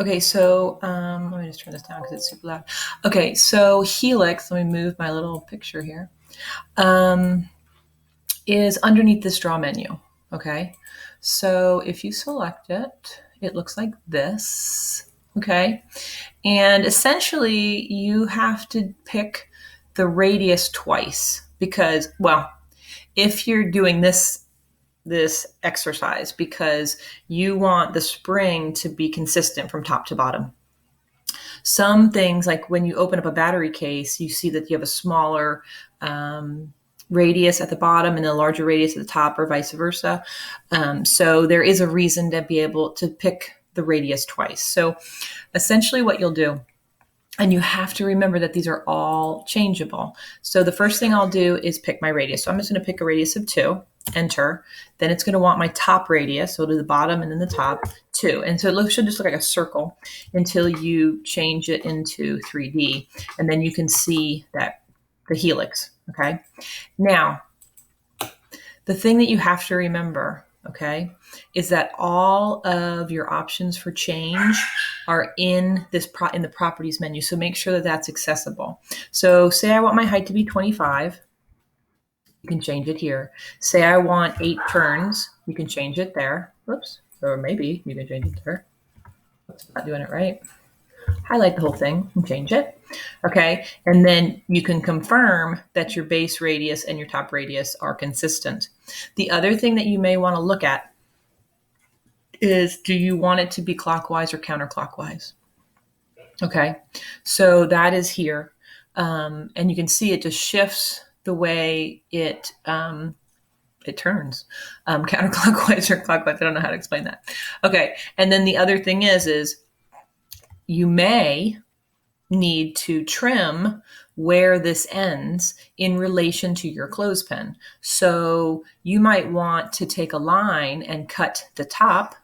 Okay, so let me just turn this down because it's super loud. Okay, so Helix, let me move my little picture here, um, is underneath this draw menu. Okay, so if you select it, it looks like this. Okay, and essentially you have to pick the radius twice because, well, if you're doing this exercise because you want the spring to be consistent from top to bottom. Some things, like when you open up a battery case, you see that you have a smaller radius at the bottom and a larger radius at the top, or vice versa. So there is a reason to be able to pick the radius twice. So essentially what you'll do, and you have to remember that these are all changeable. So the first thing I'll do is pick my radius. So I'm just going to pick a radius of 2, enter. Then it's going to want my top radius, so to the bottom and then the top, 2. And so it should just look like a circle until you change it into 3D. And then you can see that the helix, okay? Now, the thing that you have to remember, okay, is that all of your options for change are in in the properties menu. So make sure that that's accessible. So say I want my height to be 25. You can change it here. Say I want 8 turns. You can change it there. Whoops. Or maybe you can change it there. Oops, I'm not doing it right. Highlight the whole thing and change it. Okay. And then you can confirm that your base radius and your top radius are consistent. The other thing that you may want to look at is, do you want it to be clockwise or counterclockwise? Okay. So that is here. And you can see it just shifts the way it turns, counterclockwise or clockwise. I don't know how to explain that. Okay. And then the other thing is you may need to trim where this ends in relation to your clothespin. So you might want to take a line and cut the top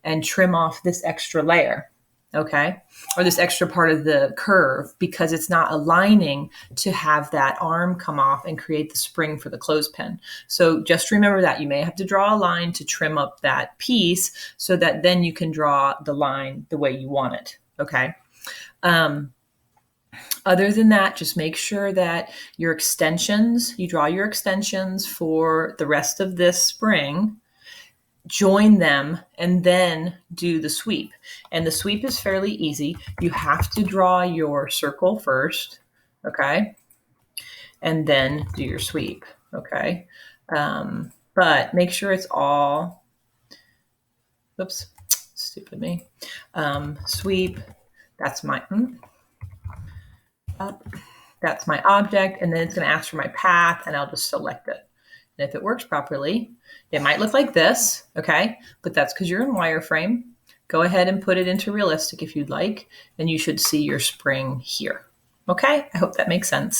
and trim off this extra layer, okay? Or this extra part of the curve, because it's not aligning to have that arm come off and create the spring for the clothespin. So just remember that. You may have to draw a line to trim up that piece so that then you can draw the line the way you want it, okay? Other than that, just make sure that your extensions, you draw your extensions for the rest of this spring, join them, and then do the sweep. And the sweep is fairly easy. You have to draw your circle first, okay? And then do your sweep, okay? But make sure it's all, oops, stupid me. Sweep, that's my, up. That's my object, and then it's going to ask for my path, and I'll just select it. And if it works properly, it might look like this, okay? But that's because you're in wireframe. Go ahead and put it into realistic if you'd like, and you should see your spring here. Okay? I hope that makes sense.